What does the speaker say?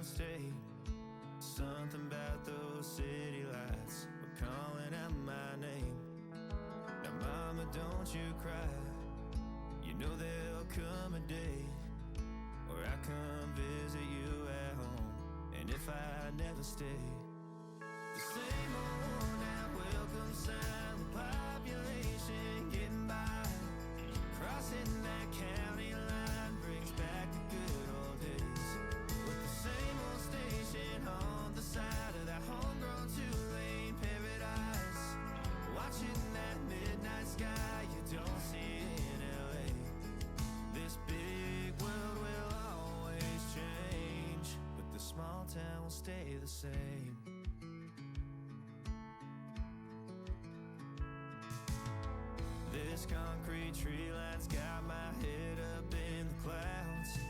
downstate. Something about those city lights were calling out my name. Now mama, don't you cry, you know there'll come a day where I come visit you at home. And if I never stay, the same old worn out welcome sign, the population getting by, crossing that county line brings back the good old days, with the same old station on the side of that homegrown two-lane paradise, watching that midnight sky you don't see in LA. This big world will always change, but the small town will stay the same. This concrete tree line's got my head up in the clouds.